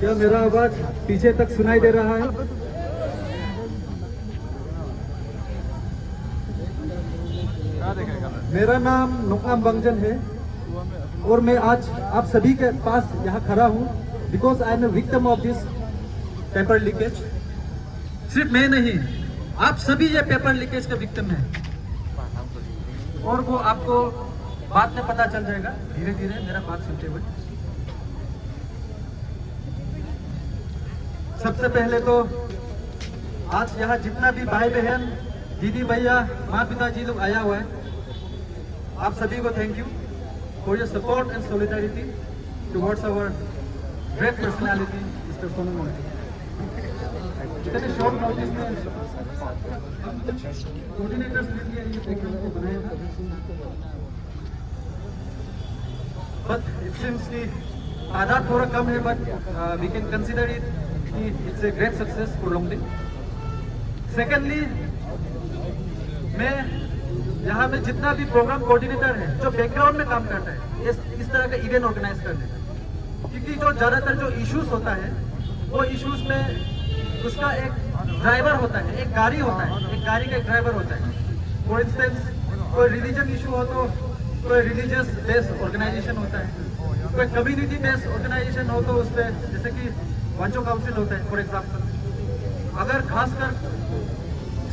क्या मेरा आवाज पीछे तक सुनाई दे रहा है? मेरा नाम नुकाम बंगजन है और मैं आज आप सभी के पास यहाँ खड़ा हूँ because I am a victim of this paper leakage. सिर्फ मैं नहीं, आप सभी ये पेपर लीकेज का विक्टिम है और वो आपको बाद में पता चल जाएगा धीरे धीरे मेरा बात सुनते हुए। सबसे पहले तो आज यहाँ जितना भी भाई बहन दीदी भैया माँ पिताजी लोग आया हुआ है, आप सभी को thank you for your support and solidarity towards our great personality mister Sonam Wangchuk. इतने शॉर्ट नोटिस में कोऑर्डिनेटर्स ने ये प्रोग्राम को बनाया था, बट इट सीम्स कि तादाद थोड़ा कम है, but we can consider it कि it's a great success for Longding. Secondly, मैं यहाँ पे जितना भी प्रोग्राम कोऑर्डिनेटर है जो बैकग्राउंड में काम करता है इस तरह का इवेंट ऑर्गेनाइज करने का, क्योंकि जो ज्यादातर जो इश्यूज होता है वो इश्यूज में उसका एक ड्राइवर होता है, एक गाड़ी होता है, एक गाड़ी का एक ड्राइवर होता है। फॉर इंस्टेंस कोई रिलीजन इशू हो तो कोई रिलीजियस बेस्ड ऑर्गेनाइजेशन होता है, कोई कम्युनिटी बेस्ड ऑर्गेनाइजेशन हो तो उस पर जैसे कि वांचो काउंसिल होता है फॉर एग्जाम्पल। अगर खासकर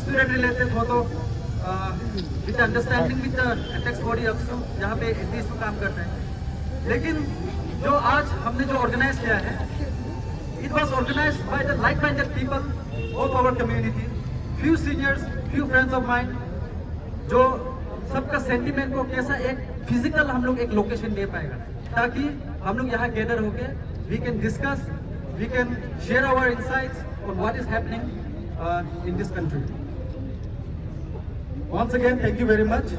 स्टूडेंट रिलेटेड हो तो with understanding with the apex body Aksu यहाँ पे एटलीस्ट काम करते हैं। लेकिन जो आज हमने जो ऑर्गेनाइज किया है, it was organised by the like minded people of our community, few seniors, few friends of mind, जो सबका सेंटिमेंट को कैसा एक फिजिकल हम लोग एक लोकेशन दे पाएगा, ताकि हम लोग यहाँ गैदर होके we can discuss, we can share our insights on what is happening in this country. Once again, thank you very much.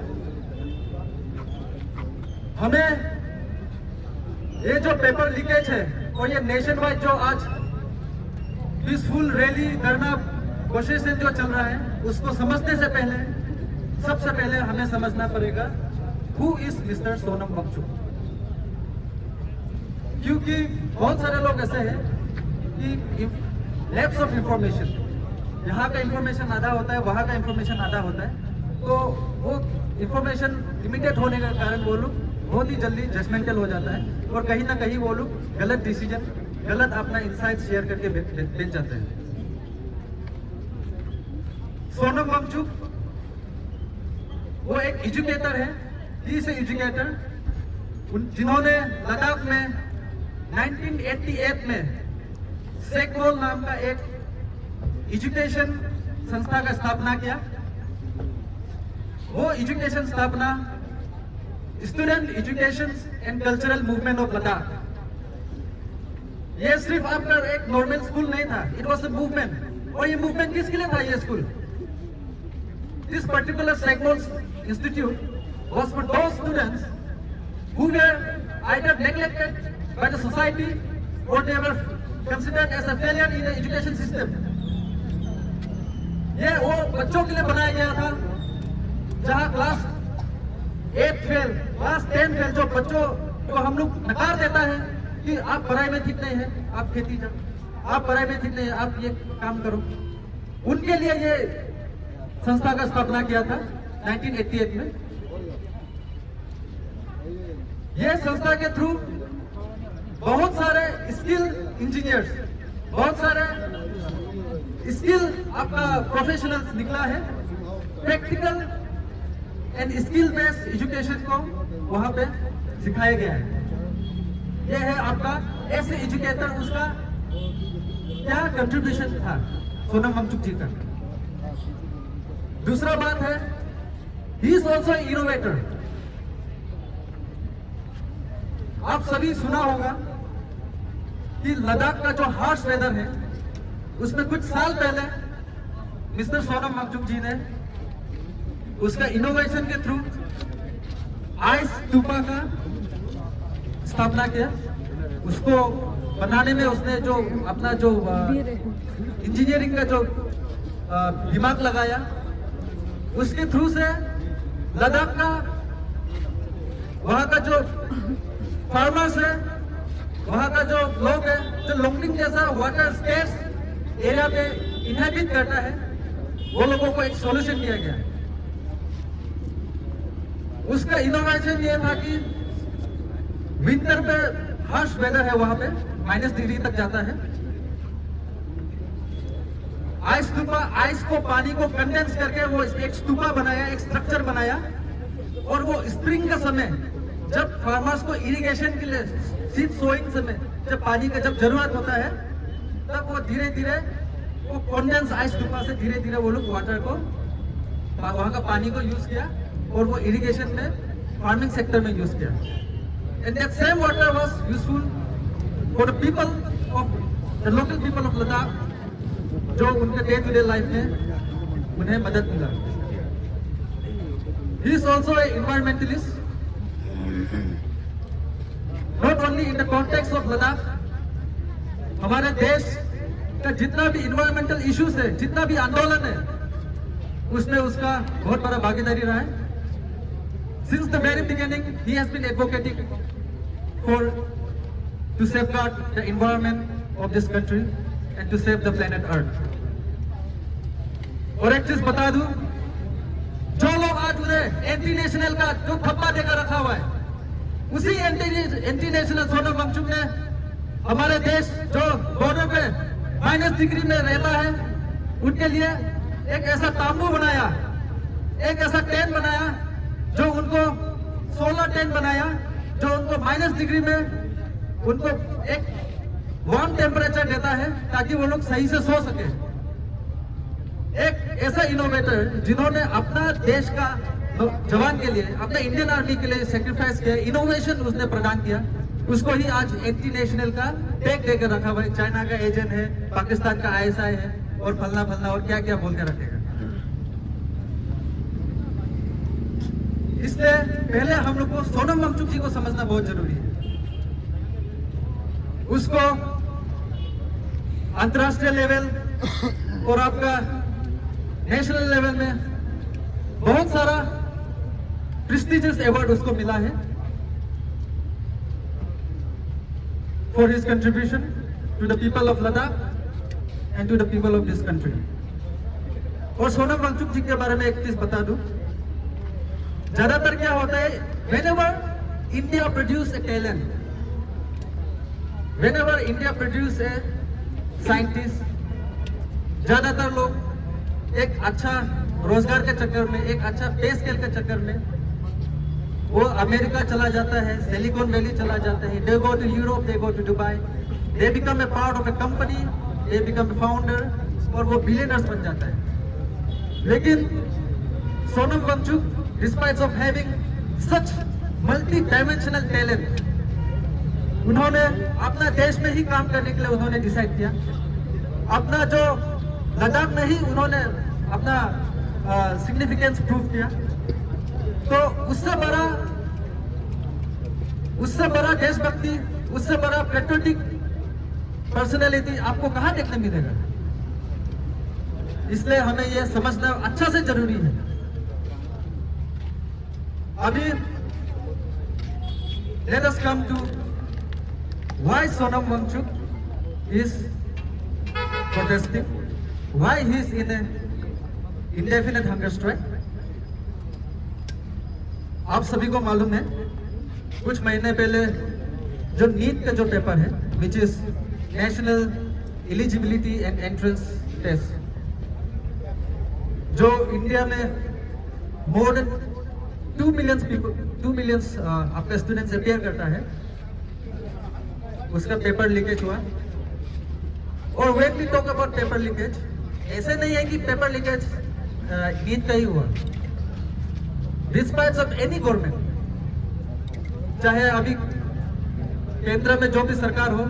हमें ये जो पेपर लीकेज है और ये नेशन वाइड जो आज पीसफुल रैली धरना कोशिश जो चल रहा है, उसको समझने से पहले सबसे पहले हमें समझना पड़ेगा who is mister Sonam Wangchuk. क्योंकि बहुत सारे लोग ऐसे हैं कि लैप्स ऑफ इंफॉर्मेशन, यहाँ का इंफॉर्मेशन आधा होता है, वहाँ का इंफॉर्मेशन आधा होता है, तो वो इंफॉर्मेशन लिमिटेड होने के कारण वो लोग बहुत ही जल्दी जजमेंटल हो जाता है और कहीं ना कहीं वो लोग गलत डिसीजन, गलत अपना इंसाइट शेयर करके बेच जाते हैं। सोनम वांगचुक वो एक एजुकेटर है, ही इज एजुकेटर, जिन्होंने लद्दाख में 1988 में सेकमोल नाम का एक एजुकेशन संस्था का स्थापना किया। वो एजुकेशन स्थापना student education and cultural movement of Ladakh, ये सिर्फ आपका एक नॉर्मल स्कूल नहीं था, इट वाज अ मूवमेंट। और ये मूवमेंट किसके लिए था? ये school, this particular SECMOL institute was for those students who were either neglected by the society or they were considered as a failure in the education system. ये वो बच्चों के लिए बनाया गया था जहां क्लास 8 फेल, क्लास 10 फेल जो बच्चों को हम लोग नकार देता है कि आप पढ़ाई में ठीक नहीं है, आप खेती जाओ, आप पढ़ाई में ठीक नहीं है, आप ये काम करो, उनके लिए ये संस्था का स्थापना किया था 1988 में। ये संस्था के थ्रू बहुत सारे स्किल इंजीनियर्स, बहुत सारे स्किल आपका प्रोफेशनल्स निकला है। Practical and skill based education को वहां पे सिखाया गया है। ये है आपका ऐसे एजुकेटर, उसका क्या कंट्रीब्यूशन था सोनम वांगचुक जी का। दूसरा बात है, ही इज ऑल्सो इनोवेटर। आप सभी सुना होगा कि लद्दाख का जो हार्श वेदर है, उसमें कुछ साल पहले मिस्टर सोनम वांगचुक जी ने उसका इनोवेशन के थ्रू आइस स्तूपा का स्थापना किया। उसको बनाने में उसने जो अपना जो इंजीनियरिंग का जो दिमाग लगाया, उसके थ्रू से लद्दाख का वहां का जो फार्मर्स है वहाँ का जो लोग है, जो लोंगडिंग जैसा वाटर स्केर्स एरिया पे इनहेबिट करता है, वो लोगों को एक सॉल्यूशन दिया गया है। उसका इनोवेशन ये था कि विंटर पे हार्श वेदर है, वहां पे -डिग्री तक जाता है। आइस को पानी को कंडेंस करके वो एक स्तूपा बनाया, एक स्ट्रक्चर बनाया, और वो स्प्रिंग का समय जब फार्मर्स को इरिगेशन के लिए सीड सोइंग समय जब पानी का जब जरूरत होता है, तब वो धीरे धीरे वो कंडेंस आइस स्तूपा से धीरे धीरे वो लोग वाटर को वहां का पानी को यूज किया और वो इरिगेशन में फार्मिंग सेक्टर में यूज किया। And that same water was useful for the people of the local people of Ladakh, जो उनके डे टू डे लाइफ में उन्हें मदद मिला। He is also a environmentalist, not only in the context of Ladakh. हमारे देश का जितना भी इन्वायरमेंटल इश्यूज है, जितना भी आंदोलन है, उसमें उसका बहुत बड़ा भागीदारी रहा है। Since the very beginning, he has been advocating to safeguard the environment of this country and to save the planet Earth. और एक चीज बता दूं, जो लोग आज उन्हें एंटी नेशनल का जो थप्पा देकर रखा हुआ है, उसी एंटी नेशनल सोनम वांगचुक ने हमारे देश जो बॉर्डर पे -डिग्री में रहता है, उनके लिए एक ऐसा तांबू बनाया, एक ऐसा टेंट बनाया, जो उनको सोलर टेंट बनाया, जो उनको -डिग्री में उनको एक वार्म टेम्परेचर देता है ताकि वो लोग सही से सो सके। एक ऐसा इनोवेटर जिन्होंने अपना देश का जवान के लिए, अपने इंडियन आर्मी के लिए सेक्रीफाइस किया, इनोवेशन उसने प्रदान किया, उसको ही आज एंटी नेशनल का टैग देकर रखा हुआ है। चाइना का एजेंट है, पाकिस्तान का ISI है, और फलना फलना और क्या क्या बोल के रखेगा। इसलिए पहले हम लोग को सोनम वांगचुक जी को समझना बहुत जरूरी है। उसको अंतर्राष्ट्रीय लेवल और आपका नेशनल लेवल में बहुत सारा प्रेस्टिजियस अवार्ड उसको मिला है for his contribution to the people of Ladakh and to the people of this country. और सोनम वांगचुक जी के बारे में एक चीज बता दूं, ज्यादातर क्या होता है, whenever India produce a talent, whenever India produce a scientist, ज्यादातर लोग एक अच्छा रोजगार के चक्कर में, एक अच्छा पे स्केल के चक्कर में वो अमेरिका चला जाता है, सिलिकॉन वैली चला जाता है, they go to Europe, they go to Dubai, they become a part of a company, they become a founder, और वो बिलियनर्स बन जाता है। लेकिन Sonam Wangchuck, despite of having such multi-dimensional talent, उन्होंने अपना देश में ही काम करने के लिए उन्होंने डिसाइड किया। अपना जो लद्दाख में ही उन्होंने अपना सिग्निफिकेंस प्रूव किया। तो उससे बड़ा देशभक्ति, उससे बड़ा पेट्रियोटिक पर्सनैलिटी आपको कहां देखने मिलेगा। इसलिए हमें यह समझना अच्छा से जरूरी है। अभी let us come to why Sonam Wangchuk is protesting, why he is in a indefinite hunger strike. आप सभी को मालूम है, कुछ महीने पहले जो नीट का जो पेपर है, which is national eligibility and entrance test, जो इंडिया में मोर देन 2 मिलियन आपका स्टूडेंट्स अपियर करता है, उसका पेपर लीकेज हुआ। और when we talk about paper leakage, ऐसे नहीं है कि पेपर लीकेज नीट का ही हुआ। डिस्पाइट ऑफ एनी गवर्नमेंट, चाहे अभी केंद्र में जो भी सरकार हो,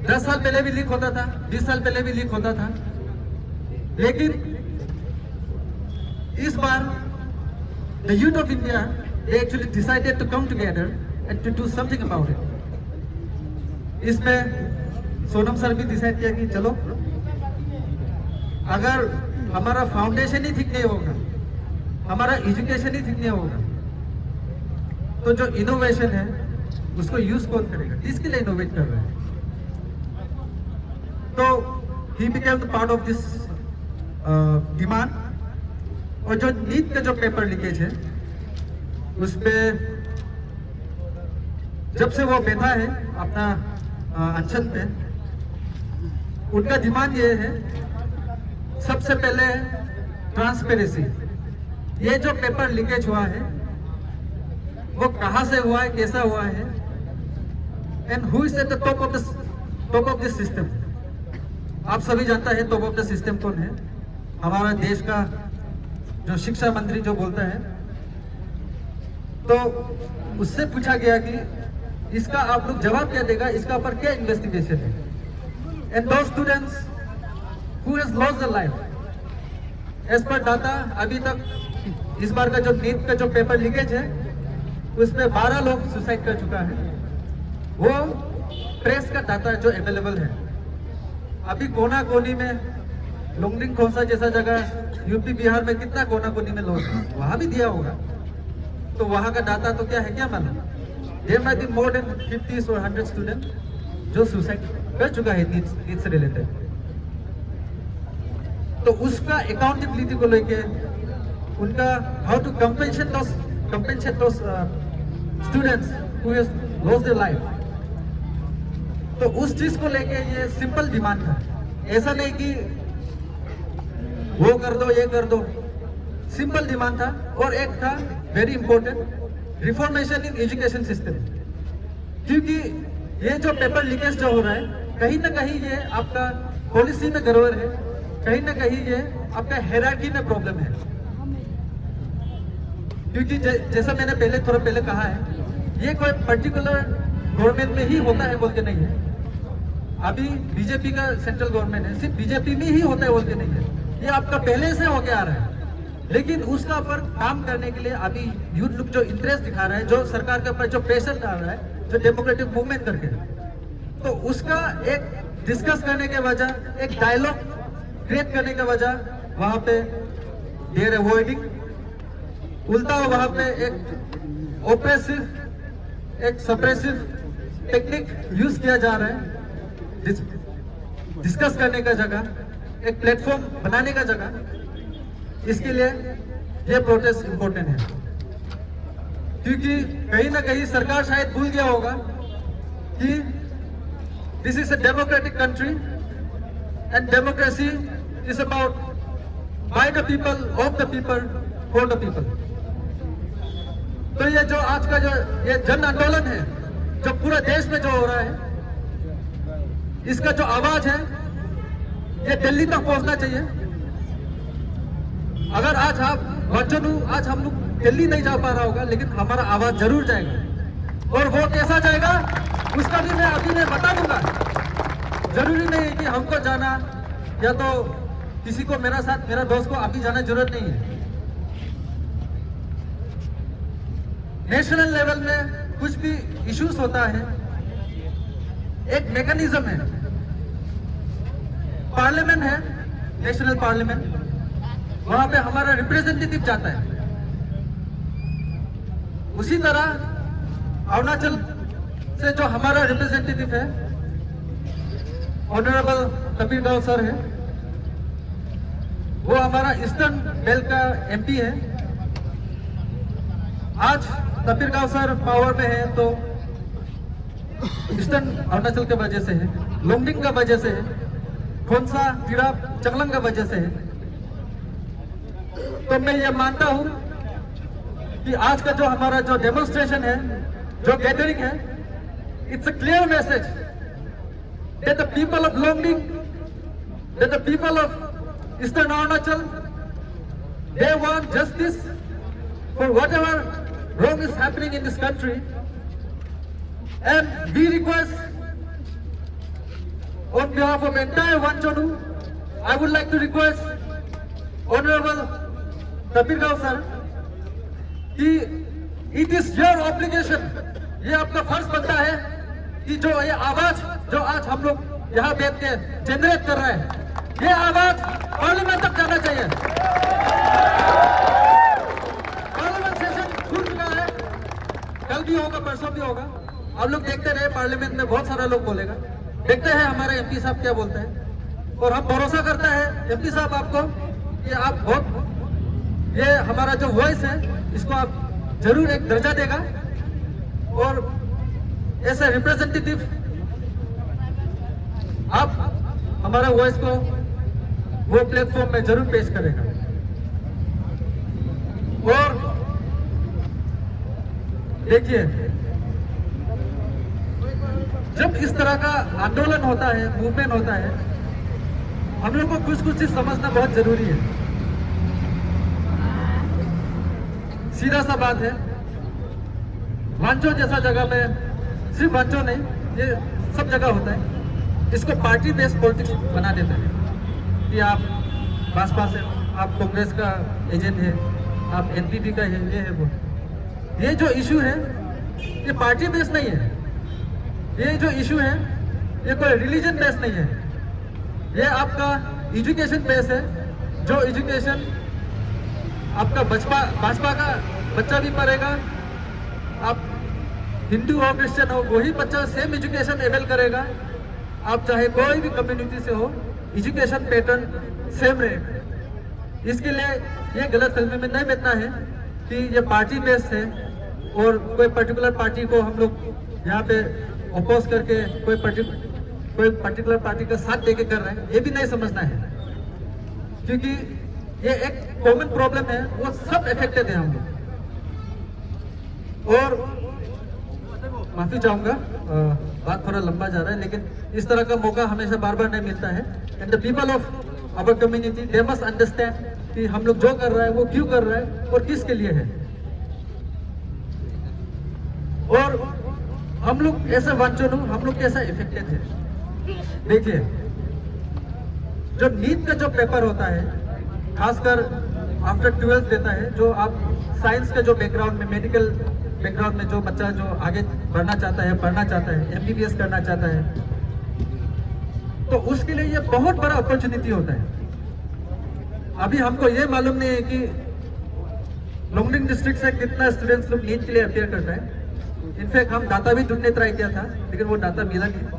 10 साल पहले भी लीक होता था, 20 साल पहले भी लीक होता था, लेकिन इस बार the youth of India, they actually decided to come together and to do something about it. इसमें सोनम सर भी डिसाइड किया कि चलो, अगर हमारा फाउंडेशन ही ठीक नहीं होगा, हमारा एजुकेशन ही ठीक नहीं होगा, तो जो इनोवेशन है, उसको यूज कौन करेगा, इसके लिए इनोवेट कर रहे हैं। तो he became the part of this demand. और जो नीट का जो पेपर लीकेज है उस पे जब से वो बैठा है अपना अनशन पे, उनका डिमांड ये है, सबसे पहले ट्रांसपेरेंसी। ये जो पेपर लीकेज हुआ है वो कहां से हुआ है, कैसा हुआ है, and who is at the top of this system. आप सभी जानता है टॉप ऑफ द सिस्टम कौन है। हमारा देश का जो शिक्षा मंत्री जो बोलता है, तो उससे पूछा गया कि इसका आप लोग जवाब क्या देगा, इसका ऊपर क्या इन्वेस्टिगेशन है। एंड दो students who has lost the life as per data, अभी तक इस बार का जो नीट का जो पेपर लीकेज है उसमें 12 लोग सुसाइड कर चुका है। वो प्रेस का डाटा जो अवेलेबल है, अभी कोना कोनी में लोंगडिंग खोसा जैसा जगह यूपी बिहार में कितना कोना कोनी में लोग हैं, वहां भी दिया होगा। तो वहां का डाटा तो क्या है, क्या मालूम। There might be more than 50 और 100 स्टूडेंट जो सुसाइड कर चुका है नीट से रिलेटेड। तो उसका अकाउंटेबिलिटी को लेके उनका how to compensate those students who has lost their life, तो उस चीज को लेके ये सिंपल डिमांड था। ऐसा नहीं कि वो कर दो ये कर दो, सिंपल डिमांड था। और एक था very important, reformation in education system. क्योंकि ये जो पेपर लीकेज जो हो रहा है, कहीं ना कहीं ये आपका पॉलिसी में गड़बड़ है, कहीं ना कहीं ये आपका हायरार्की में प्रॉब्लम है। क्योंकि जैसा मैंने थोड़ा पहले कहा है, ये कोई पर्टिकुलर गवर्नमेंट में ही होता है बोल के नहीं है। अभी बीजेपी का सेंट्रल गवर्नमेंट है, सिर्फ बीजेपी में ही होता है बोल के नहीं है, ये आपका पहले से होके आ रहा है। लेकिन उसका ऊपर काम करने के लिए अभी यूथ लोग जो इंटरेस्ट दिखा रहा है, जो सरकार के ऊपर जो प्रेशर डाल रहा है, जो डेमोक्रेटिक मूवमेंट करके, तो उसका एक डिस्कस करने के वजह, एक डायलॉग क्रिएट करने के वजह वहां पे देर अवॉइडिंग, उल्टा वहां पे एक ऑपरेसिव, एक सप्रेसिव टेक्निक यूज किया जा रहा है। डिस्कस करने का जगह, एक प्लेटफॉर्म बनाने का जगह, इसके लिए ये प्रोटेस्ट इंपॉर्टेंट है। क्योंकि कहीं ना कहीं सरकार शायद भूल गया होगा कि this is a democratic country and democracy is about by the people, of the people, for the people. तो ये जो आज का जो ये जन आंदोलन है, जो पूरा देश में जो हो रहा है, इसका जो आवाज है ये दिल्ली तक पहुंचना चाहिए। अगर आज आज हम लोग दिल्ली नहीं जा पा रहा होगा, लेकिन हमारा आवाज जरूर जाएगा। और वो कैसा जाएगा उसका भी मैं अभी बता दूंगा। जरूरी नहीं है कि हमको जाना, या तो किसी को मेरा साथ, मेरा दोस्त को अभी जाना जरूरत नहीं है। नेशनल लेवल में कुछ भी इश्यूज होता है, एक मैकेनिज्म है, पार्लियामेंट है, नेशनल पार्लियामेंट, वहां पे हमारा रिप्रेजेंटेटिव जाता है। उसी तरह अरुणाचल से जो हमारा रिप्रेजेंटेटिव है, ऑनरेबल कबीर गांव सर है, वो हमारा ईस्टर्न बेल्ट का एमपी है। आज कबीर गांव सर पावर में है तो ईस्टर्न अरुणाचल के वजह से है, लोंगडिंग का वजह से है, खोंसा, तिराप, चंगलंग का वजह से है। तो मैं ये मानता हूं कि आज का जो हमारा जो डेमोन्स्ट्रेशन है, जो गैदरिंग है, it's a clear message that the people of Longding, that the people of eastern Arunachal, they want justice for whatever wrong is happening in this country, and we request on behalf of entire Wanchonu, I would like to request Honorable Kabir Gao sir कि it is your obligation, ये आपका फर्ज बनता है कि जो ये आवाज जो आज हम लोग यहाँ बैठ के जनरेट कर रहे हैं, ये आवाज पार्लियामेंट तक जाना चाहिए। कल भी होगा, परसों भी होगा, आप लोग देखते रहे पार्लियामेंट में बहुत सारा लोग बोलेगा, देखते हैं हमारे एमपी साहब क्या बोलते हैं, और हम भरोसा करता है एमपी साहब आपको कि आप बहुत ये हमारा जो वॉइस है इसको आप जरूर एक दर्जा देगा और ऐसे रिप्रेजेंटेटिव आप हमारा वॉइस को वो प्लेटफॉर्म में जरूर पेश करेगा। और देखिए, जब इस तरह का आंदोलन होता है, मूवमेंट होता है, हम लोग को कुछ चीज समझना बहुत जरूरी है। सीधा सा बात है, वांचो जैसा जगह में, सिर्फ वांचो नहीं, ये सब जगह होता है, इसको पार्टी बेस्ड पॉलिटिक्स बना देते हैं कि आप भाजपा से, आप कांग्रेस का एजेंट है, आप एनपीपी का है, ये है वो। ये जो इशू है ये पार्टी बेस्ड नहीं है, ये जो इशू है ये कोई रिलीजन बेस्ड नहीं है, ये आपका एजुकेशन बेस है। जो एजुकेशन आपका भाजपा का बच्चा भी पढ़ेगा, आप हिंदू हो क्रिश्चियन हो, वही बच्चा सेम एजुकेशन अवेल करेगा। आप चाहे कोई भी कम्युनिटी से हो, एजुकेशन पैटर्न सेम रहेगा। इसके लिए ये गलत फहमी में नहीं बैठना है कि ये पार्टी बेस्ड है और कोई पर्टिकुलर पार्टी को हम लोग यहाँ पे अपोज करके कोई पर्टिकुलर पार्टी का साथ देके कर रहे हैं, ये भी नहीं समझना है, क्योंकि ये एक कॉमन प्रॉब्लम है, वो सब इफेक्टेड है हम लोग। और माफी चाहूंगा, बात थोड़ा लंबा जा रहा है, लेकिन इस तरह का मौका हमेशा बार बार नहीं मिलता है। And the people of our community they must understand कि हम लोग जो कर रहा है वो क्यों कर रहा है और किसके लिए है। और हम लोग ऐसा वांचन, हम लोग कैसा इफेक्टेड है। देखिए, जो नीट का जो पेपर होता है, खासकर आफ्टर 12th देता है, जो आप साइंस का जो बैकग्राउंड में, मेडिकल बैकग्राउंड में जो बच्चा जो आगे बढ़ना चाहता है, पढ़ना चाहता है, एमबीबीएस करना चाहता है, तो उसके लिए ये बहुत बड़ा अपॉर्चुनिटी होता है। अभी हमको ये मालूम नहीं है कि लोंगडिंग डिस्ट्रिक्ट से कितना स्टूडेंट्स लोग नीट के लिए अपेयर करता है। इनफैक्ट हम डाटा भी ढूंढने ट्राई किया था, लेकिन वो डाटा मिला नहीं।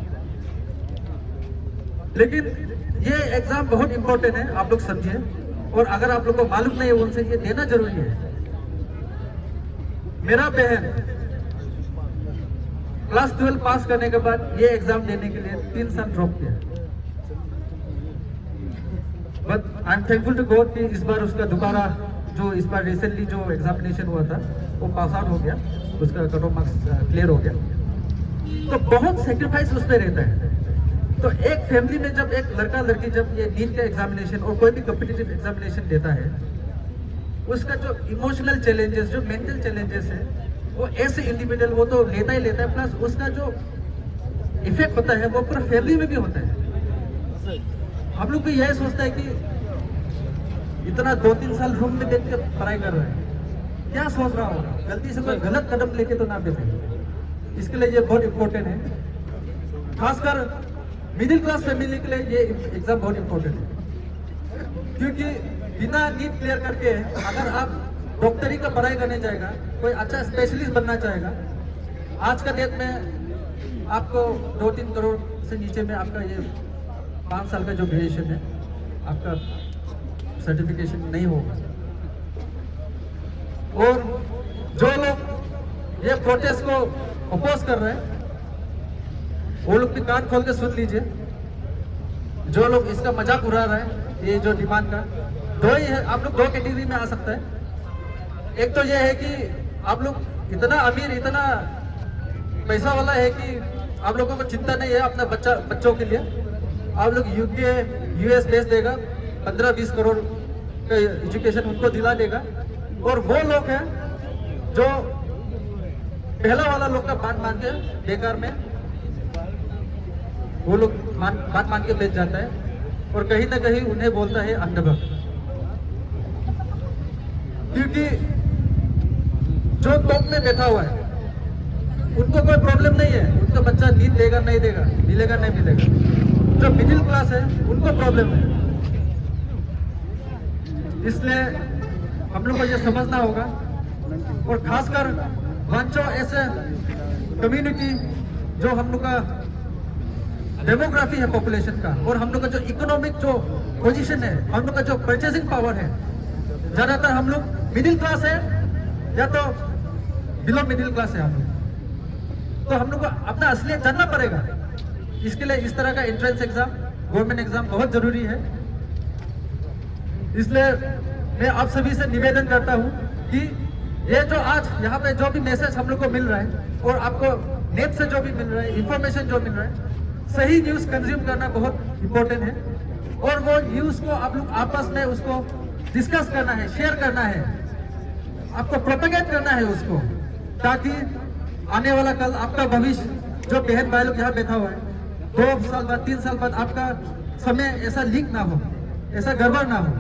लेकिन ये एग्जाम बहुत इंपॉर्टेंट है, आप लोग समझिए, और अगर आप लोग को मालूम नहीं है उनसे ये देना जरूरी है। मेरा बहन क्लास 12 पास करने के बाद ये एग्जाम देने के लिए 3 साल ड्रॉप किया, but I am thankful to God कि इस बार उसका दोबारा जो इस बार रिसेंटली जो एग्जामिनेशन हुआ था वो पास आउट हो गया, उसका कट ऑफ मार्क्स क्लियर हो गया। तो बहुत सेक्रीफाइस उसमें रहता है। तो एक फैमिली में जब एक लड़का लड़की जब ये नीट का एग्जामिनेशन और कोई भी कॉम्पिटिटिव एग्जामिनेशन देता है, उसका जो इमोशनल चैलेंजेस, जो मेंटल चैलेंजेस है, वो ऐसे इंडिविजुअल वो तो लेता ही लेता है, प्लस उसका जो इफेक्ट होता है वो पूरा फैमिली में भी होता है। हम लोग भी यही सोचता है कि इतना 2-3 साल रूम में बैठ कर पढ़ाई कर रहे हैं, क्या सोच रहा होगा, गलती से कोई गलत कदम लेके तो ना बैठे। इसके लिए ये बहुत इंपॉर्टेंट है, खासकर मिडिल क्लास फैमिली के लिए ये एग्जाम बहुत इंपॉर्टेंट है, क्योंकि बिना नीट क्लियर करके अगर आप डॉक्टरी का पढ़ाई करने जाएगा, कोई अच्छा स्पेशलिस्ट बनना चाहेगा, आज का डेट में आपको 2-3 करोड़ से नीचे में आपका ये 5 साल का जो ग्रेजुएशन है, आपका सर्टिफिकेशन नहीं होगा। और जो लोग ये प्रोटेस्ट को अपोज कर रहे हैं, वो लोग भी कान खोल के सुन लीजिए। जो लोग इसका मजाक उड़ा रहे हैं, ये जो डिमांड का, दो ही है, आप लोग 2 कैटेगरी में आ सकता है। एक तो ये है कि आप लोग इतना अमीर, इतना पैसा वाला है कि आप लोगों को चिंता नहीं है अपना बच्चों के लिए, आप लोग यूके यूएस भेज देगा, 15-20 करोड़ का एजुकेशन उनको दिला देगा। और वो लोग हैं जो पहला वाला लोग का बात मान के बेकार में वो लोग बात मान के बेच जाता है, और कहीं ना कहीं उन्हें बोलता है अंधभक्त। क्योंकि जो टॉप में बैठा हुआ है उनको कोई प्रॉब्लम नहीं है, उनका बच्चा नीट देगा नहीं देगा, मिलेगा नहीं मिलेगा। जो मिडिल क्लास है उनको प्रॉब्लम है। इसलिए हम लोग को ये समझना होगा, और खासकर वांचो ऐसे कम्युनिटी, जो हम लोग का डेमोग्राफी है पॉपुलेशन का, और हम लोग का जो इकोनॉमिक जो पोजीशन है, हम लोग का जो परचेसिंग पावर है, ज्यादातर हम लोग मिडिल क्लास है या तो बिलो मिडिल क्लास है हम लोग। तो हम लोग को अपना असलियत जानना पड़ेगा। इसके लिए इस तरह का एंट्रेंस एग्जाम, गवर्नमेंट एग्जाम बहुत जरूरी है। इसलिए मैं आप सभी से निवेदन करता हूं कि ये जो आज यहाँ पे जो भी मैसेज हम लोग को मिल रहा है और आपको नेट से जो भी मिल रहा है, इंफॉर्मेशन जो मिल रहा है, सही न्यूज कंज्यूम करना बहुत इंपॉर्टेंट है। और वो न्यूज को आप लोग आपस में उसको डिस्कस करना है, शेयर करना है, आपको प्रोपेगेट करना है उसको, ताकि आने वाला कल आपका भविष्य, जो बहन भाई लोग यहाँ बैठा हुआ है, 2 साल बाद 3 साल बाद आपका समय ऐसा लीक ना हो, ऐसा गड़बड़ ना हो।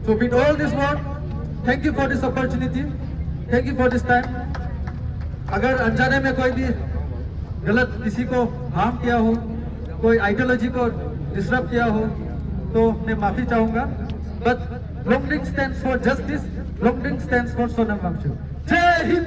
So with all this word, thank you for this opportunity, thank you for this time. अगर अनजाने में कोई भी गलत किसी को हार्म किया हो, कोई आइडियोलॉजी को डिस्टर्ब किया हो, तो मैं माफी चाहूंगा। But Longding stands for justice, Longding stands for Sonam Wangchuk. जय हिंद।